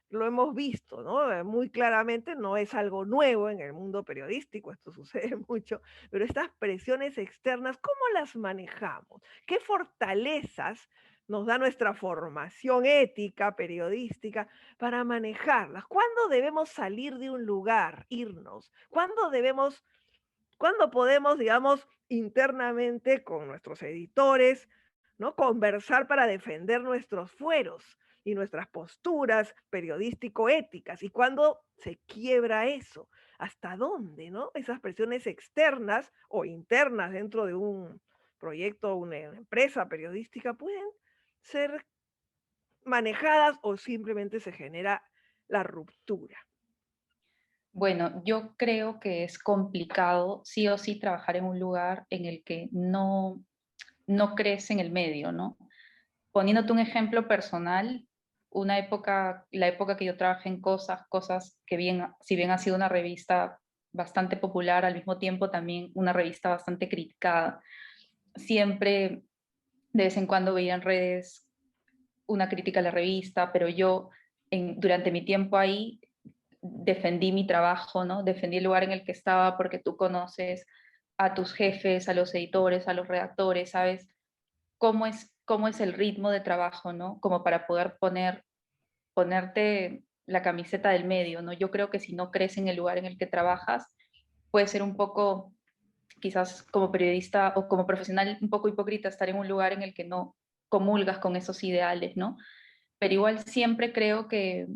Lo hemos visto, ¿no? Muy claramente, no es algo nuevo en el mundo periodístico, esto sucede mucho, pero estas presiones externas, ¿cómo las manejamos? ¿Qué fortalezas nos da nuestra formación ética, periodística, para manejarlas? ¿Cuándo debemos salir de un lugar, irnos? ¿Cuándo podemos, digamos, internamente con nuestros editores, ¿no? Conversar para defender nuestros fueros y nuestras posturas periodístico-éticas? ¿Y cuándo se quiebra eso? ¿Hasta dónde, no? Esas presiones externas o internas dentro de un proyecto, una empresa periodística pueden ser manejadas o simplemente se genera la ruptura. Bueno, yo creo que es complicado sí o sí trabajar en un lugar en el que no crees en el medio, ¿no? Poniéndote un ejemplo personal, la época que yo trabajé en cosas que bien, si bien ha sido una revista bastante popular, al mismo tiempo también una revista bastante criticada. Siempre, de vez en cuando veía en redes una crítica a la revista, pero yo durante mi tiempo ahí defendí mi trabajo, ¿no? Defendí el lugar en el que estaba porque tú conoces a tus jefes, a los editores, a los redactores, sabes cómo es el ritmo de trabajo, ¿no? Como para poder ponerte la camiseta del medio, ¿no? Yo creo que si no crees en el lugar en el que trabajas, puede ser un poco, quizás como periodista o como profesional, un poco hipócrita estar en un lugar en el que no comulgas con esos ideales, ¿no? Pero igual siempre creo que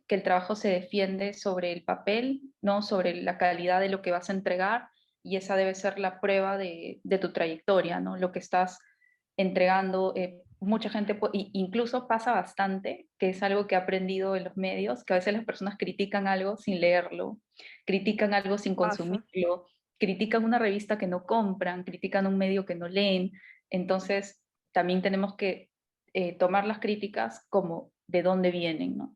el trabajo se defiende sobre el papel, ¿no? Sobre la calidad de lo que vas a entregar, y esa debe ser la prueba de tu trayectoria, ¿no? Lo que estás entregando. Mucha gente, incluso pasa bastante, que es algo que he aprendido en los medios, que a veces las personas critican algo sin leerlo, critican algo sin Pasa. consumirlo, critican una revista que no compran, critican un medio que no leen. Entonces, también tenemos que tomar las críticas como de dónde vienen, ¿no?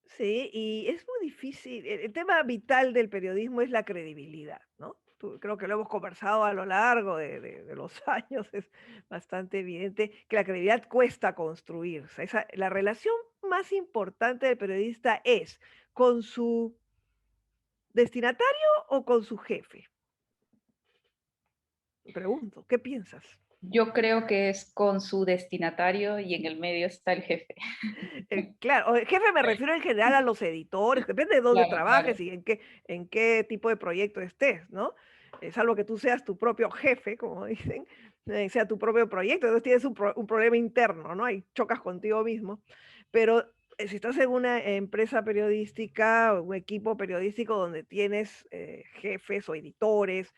Sí, y es muy difícil. El tema vital del periodismo es la credibilidad, ¿no? Creo que lo hemos conversado a lo largo de los años, es bastante evidente que la credibilidad cuesta construirse. La relación más importante del periodista es con su destinatario o con su jefe. Pregunto, ¿qué piensas? Yo creo que es con su destinatario y en el medio está el jefe. Claro, el jefe me refiero en general a los editores, depende de dónde Claro, claro. trabajes y en qué tipo de proyecto estés, ¿no? Salvo que tú seas tu propio jefe, como dicen, sea tu propio proyecto, entonces tienes un problema interno, ¿no? Ahí chocas contigo mismo. Pero si estás en una empresa periodística o un equipo periodístico donde tienes jefes o editores,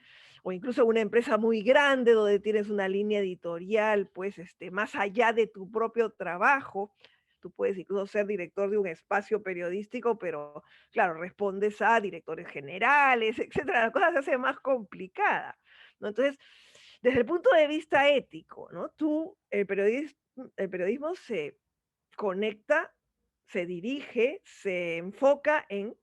o incluso una empresa muy grande donde tienes una línea editorial, pues más allá de tu propio trabajo, tú puedes incluso ser director de un espacio periodístico, pero claro, respondes a directores generales, etcétera. La cosa se hace más complicada, ¿no? Entonces, desde el punto de vista ético, ¿no? El periodismo se conecta, se dirige, se enfoca en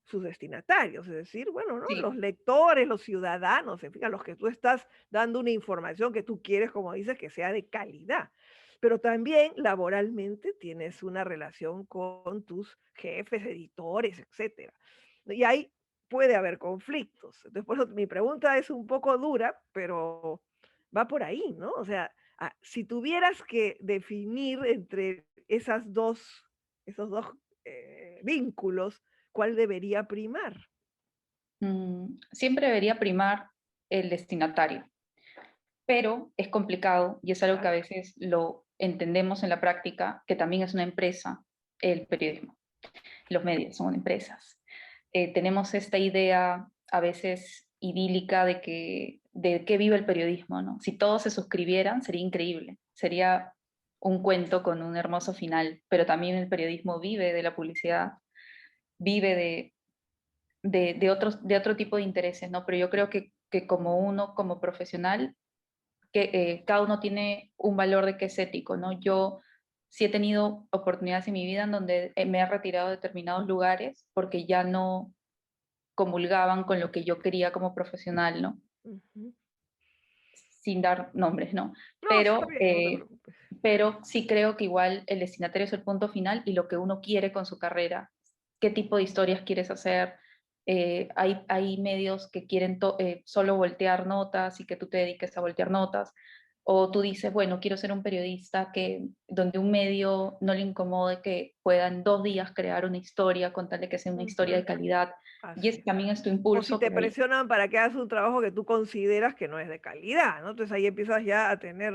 sus destinatarios, es decir, bueno, ¿no? Sí, Los lectores, los ciudadanos, en fin, a los que tú estás dando una información que tú quieres, como dices, que sea de calidad. Pero también laboralmente tienes una relación con tus jefes, editores, etcétera. Y ahí puede haber conflictos. Entonces, por eso mi pregunta es un poco dura, pero va por ahí, ¿no? O sea, si tuvieras que definir entre esos dos vínculos, ¿cuál debería primar? siempre debería primar el destinatario, pero es complicado y es algo que a Claro. veces lo entendemos en la práctica, que también es una empresa, el periodismo. Los medios son empresas. Tenemos esta idea a veces idílica de qué vive el periodismo, ¿no? Si todos se suscribieran sería increíble, sería un cuento con un hermoso final, pero también el periodismo vive de la publicidad, vive de otro tipo de intereses, ¿no? Pero yo creo que como uno, como profesional, que cada uno tiene un valor de que es ético, ¿no? Yo sí he tenido oportunidades en mi vida en donde me he retirado de determinados lugares porque ya no comulgaban con lo que yo quería como profesional, ¿no? Ujú. Sin dar nombres, ¿no? No, sí, está Pero, bien, no te preocupes. pero sí creo que igual el destinatario es el punto final y lo que uno quiere con su carrera, qué tipo de historias quieres hacer. Hay medios que quieren solo voltear notas y que tú te dediques a voltear notas, o tú dices, bueno, quiero ser un periodista donde un medio no le incomode que pueda en 2 días crear una historia, con tal de que sea una historia de Ujú. calidad. Y Así ese es. también es tu O si impulso, te pero presionan para que hagas un trabajo que tú consideras que no es de calidad, ¿no? Entonces ahí empiezas ya a tener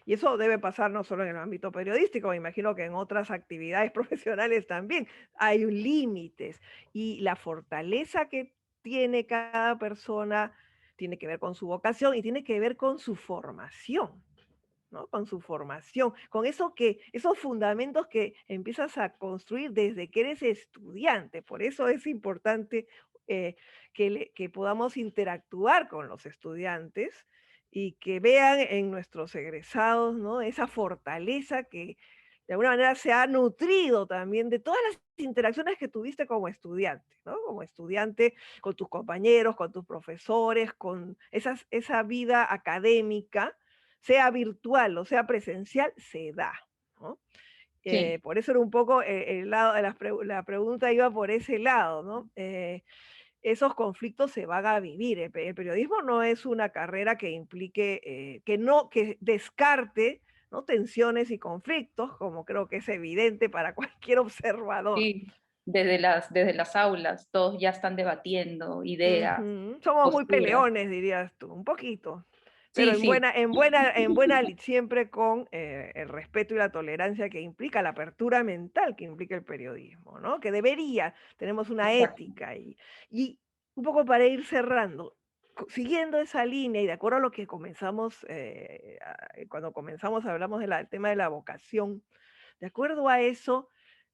y eso debe pasar no solo en el ámbito periodístico, me imagino que en otras actividades profesionales también hay límites y la fortaleza que tiene cada persona tiene que ver con su vocación y tiene que ver con su formación. ¿No? Con su formación, con esos fundamentos que empiezas a construir desde que eres estudiante. Por eso es importante que podamos interactuar con los estudiantes y que vean en nuestros egresados, ¿no? Esa fortaleza que de alguna manera se ha nutrido también de todas las interacciones que tuviste como estudiante, ¿no? Como estudiante con tus compañeros, con tus profesores, con esa vida académica, sea virtual o sea presencial, se da, ¿no? sí, Por eso era un poco el lado de la pregunta iba por ese lado, ¿no? Esos conflictos se van a vivir. El periodismo no es una carrera que implique, que descarte, ¿no? Tensiones y conflictos, como creo que es evidente para cualquier observador. sí, desde las aulas, todos ya están debatiendo ideas, Ujú. Somos muy posturas. peleones, dirías tú, un poquito. Pero Sí, sí, siempre con el respeto y la tolerancia que implica, la apertura mental que implica el periodismo, ¿no? Que tenemos una exacto. ética y un poco para ir cerrando, siguiendo esa línea y de acuerdo a lo que comenzamos, cuando comenzamos hablamos del tema de la vocación, de acuerdo a eso,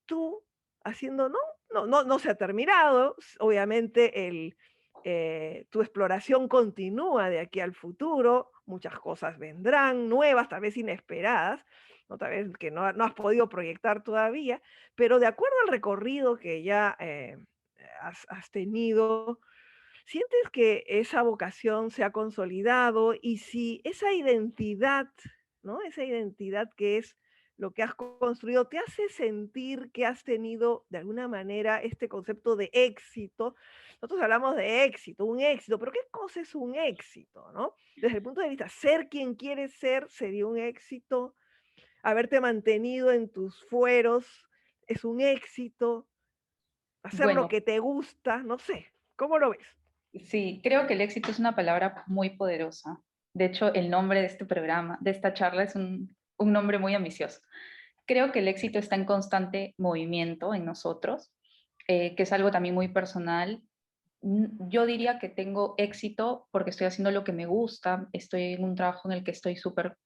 tú haciendo, no se ha terminado, obviamente tu exploración continúa de aquí al futuro, muchas cosas vendrán, nuevas, tal vez inesperadas, ¿no? Tal vez que no has podido proyectar todavía, pero de acuerdo al recorrido que ya has tenido, ¿sientes que esa vocación se ha consolidado? Y si esa identidad, ¿no? Esa identidad que es lo que has construido, ¿te hace sentir que has tenido de alguna manera este concepto de éxito? Nosotros hablamos de éxito, un éxito, pero ¿qué cosa es un éxito, no? Desde el punto de vista, ser quien quieres ser sería un éxito, haberte mantenido en tus fueros es un éxito, hacer lo Bueno, que te gusta, no sé, ¿cómo lo ves? sí, creo que el éxito es una palabra muy poderosa. De hecho, el nombre de este programa, de esta charla, es un nombre muy ambicioso. Creo que el éxito está en constante movimiento en nosotros, que es algo también muy personal. Yo diría que tengo éxito porque estoy haciendo lo que me gusta, estoy en un trabajo en el que estoy súper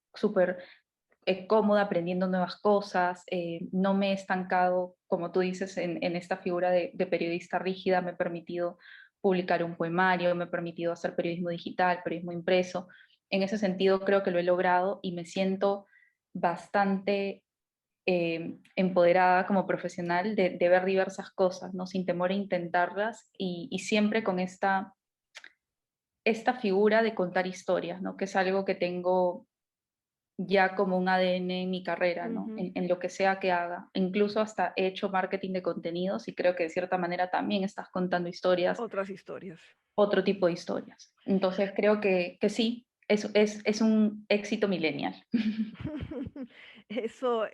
cómoda aprendiendo nuevas cosas, no me he estancado, como tú dices, en esta figura de periodista rígida, me he permitido publicar un poemario, me he permitido hacer periodismo digital, periodismo impreso. En ese sentido creo que lo he logrado y me siento bastante empoderada como profesional de ver diversas cosas, ¿no? Sin temor a intentarlas y siempre con esta figura de contar historias, ¿no? Que es algo que tengo ya como un ADN en mi carrera, ¿no? Ujú. En lo que sea que haga. Incluso hasta he hecho marketing de contenidos y creo que de cierta manera también estás contando historias, Otras historias. otro tipo de historias. Entonces creo que sí, es un éxito millennial. Eso,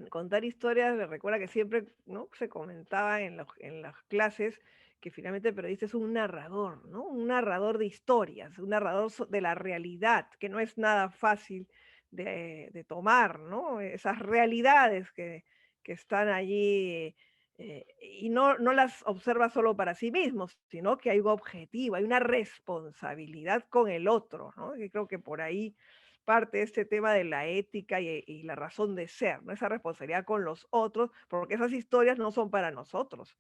contar historias, me recuerda que siempre, ¿no? Se comentaba en las clases que finalmente el periodista es un narrador, ¿no? Un narrador de historias, un narrador de la realidad, que no es nada fácil de tomar, ¿no? Esas realidades que están allí y no las observa solo para sí mismos, sino que hay un objetivo, hay una responsabilidad con el otro, ¿no? Y creo que por ahí parte este tema de la ética y la razón de ser, ¿no? Esa responsabilidad con los otros, porque esas historias no son para nosotros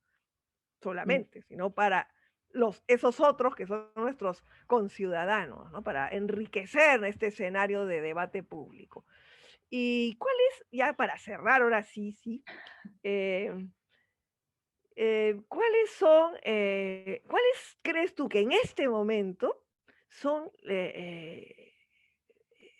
solamente, sino para esos otros que son nuestros conciudadanos, ¿no? Para enriquecer este escenario de debate público. ¿Y cuál es, ya para cerrar, ahora sí, sí, eh, cuáles crees tú que en este momento son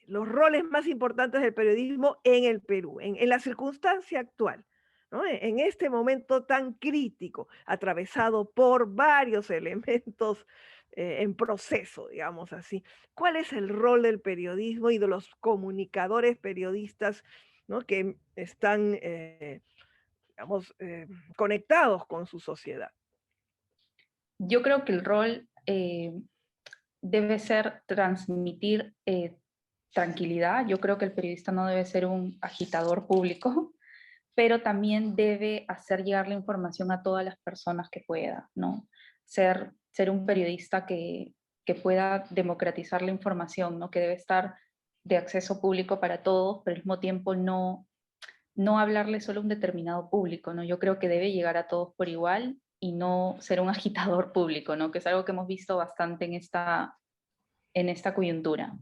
los roles más importantes del periodismo en el Perú, en la circunstancia actual, ¿no? En este momento tan crítico, atravesado por varios elementos en proceso, digamos así? ¿Cuál es el rol del periodismo y de los comunicadores periodistas, ¿no? Que están, digamos, conectados con su sociedad? Yo creo que el rol debe ser transmitir tranquilidad. Yo creo que el periodista no debe ser un agitador público, pero también debe hacer llegar la información a todas las personas que pueda, ¿no? Ser un periodista que pueda democratizar la información, ¿no? Que debe estar de acceso público para todos, pero al mismo tiempo no hablarle solo a un determinado público, ¿no? Yo creo que debe llegar a todos por igual y no ser un agitador público, ¿no? Que es algo que hemos visto bastante en esta coyuntura.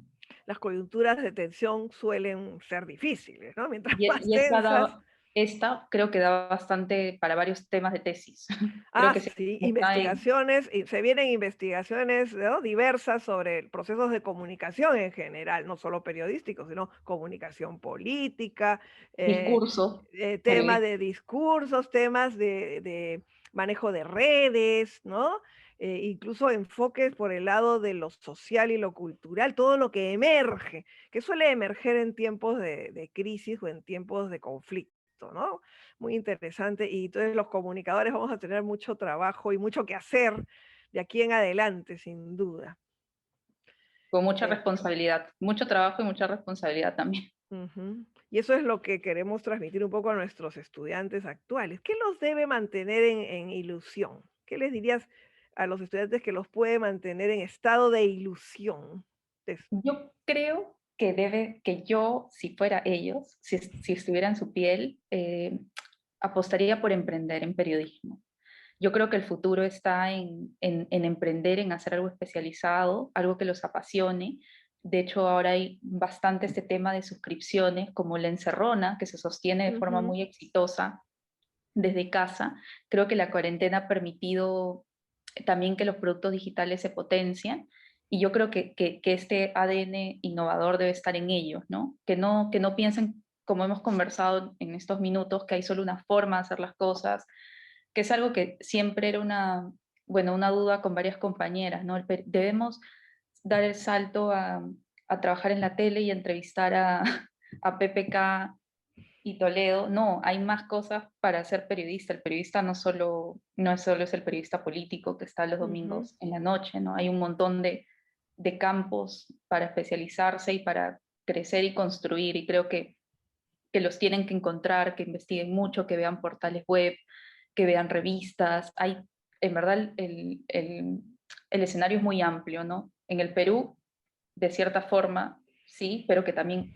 Las coyunturas de tensión suelen ser difíciles, ¿no? Mientras Y, más y esta, tensas. esta creo que da bastante para varios temas de tesis. Creo que Sí, está en investigaciones, y se vienen investigaciones, ¿no? Diversas sobre procesos de comunicación en general, no solo periodísticos, sino comunicación política, eh, discurso tema periodístico. de discursos, temas de manejo de redes, ¿no? Incluso enfoques por el lado de lo social y lo cultural, todo lo que emerge, que suele emerger en tiempos de crisis o en tiempos de conflicto, ¿no? Muy interesante. Y entonces los comunicadores vamos a tener mucho trabajo y mucho que hacer de aquí en adelante, sin duda. Con mucha Eh, responsabilidad, mucho trabajo y mucha responsabilidad también. Ujú. Y eso es lo que queremos transmitir un poco a nuestros estudiantes actuales. ¿Qué los debe mantener en ilusión? ¿Qué les dirías a los estudiantes que los puede mantener en estado de ilusión? Yo creo que yo, si fuera ellos, si estuviera en su piel, apostaría por emprender en periodismo. Yo creo que el futuro está en emprender, en hacer algo especializado, algo que los apasione. De hecho, ahora hay bastante este tema de suscripciones, como La Encerrona, que se sostiene de forma Ujú. muy exitosa desde casa. Creo que la cuarentena ha permitido también que los productos digitales se potencien, y yo creo que este ADN innovador debe estar en ellos, ¿no? Que no piensen, como hemos conversado en estos minutos, que hay solo una forma de hacer las cosas, que es algo que siempre era una, bueno, una duda con varias compañeras, ¿no? Debemos dar el salto a trabajar en la tele y entrevistar a PPK y Toledo. No, hay más cosas para ser periodista. El periodista no es solo es el periodista político que está los Ujú. domingos en la noche, ¿no? Hay un montón de campos para especializarse y para crecer y construir, y creo que los tienen que encontrar, que investiguen mucho, que vean portales web, que vean revistas. Hay, en verdad, el escenario es muy amplio, ¿no? En el Perú, de cierta forma, sí, pero que también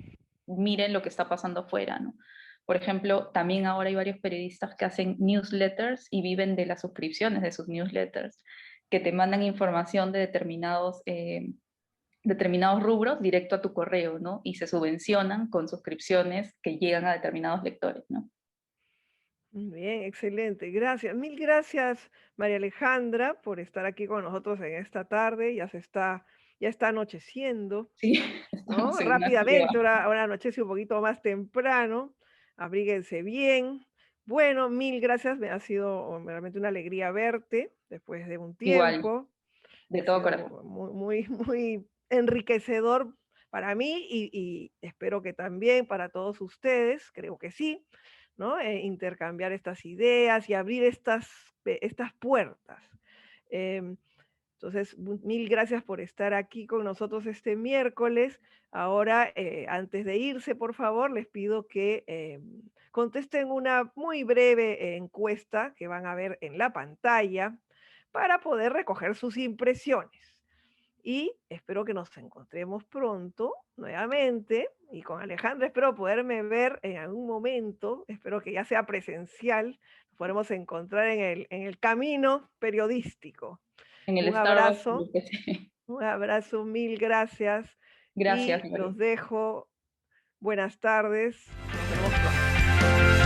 miren lo que está pasando afuera, ¿no? Por ejemplo, también ahora hay varios periodistas que hacen newsletters y viven de las suscripciones de sus newsletters, que te mandan información de determinados rubros directo a tu correo, ¿no? Y se subvencionan con suscripciones que llegan a determinados lectores, ¿no? Bien, excelente. Gracias. Mil gracias, María Alejandra, por estar aquí con nosotros en esta tarde. Ya está anocheciendo, Sí, ¿no? estamos en una Rápidamente, ciudad. ahora anochece un poquito más temprano. Abríguense bien. Bueno, mil gracias. Me ha sido realmente una alegría verte después de un Igual, tiempo. de Ha todo sido corazón. muy enriquecedor para mí y espero que también para todos ustedes, creo que sí, ¿no? Intercambiar estas ideas y abrir estas puertas. Em, entonces, mil gracias por estar aquí con nosotros este miércoles. Ahora, antes de irse, por favor, les pido que contesten una muy breve encuesta que van a ver en la pantalla para poder recoger sus impresiones. Y espero que nos encontremos pronto nuevamente. Y con Alejandra espero poderme ver en algún momento. Espero que ya sea presencial. Nos podremos encontrar en el camino periodístico. En el Un Starbucks, abrazo, un abrazo, mil gracias. gracias, Y María. los dejo. Buenas tardes. Nos vemos pronto.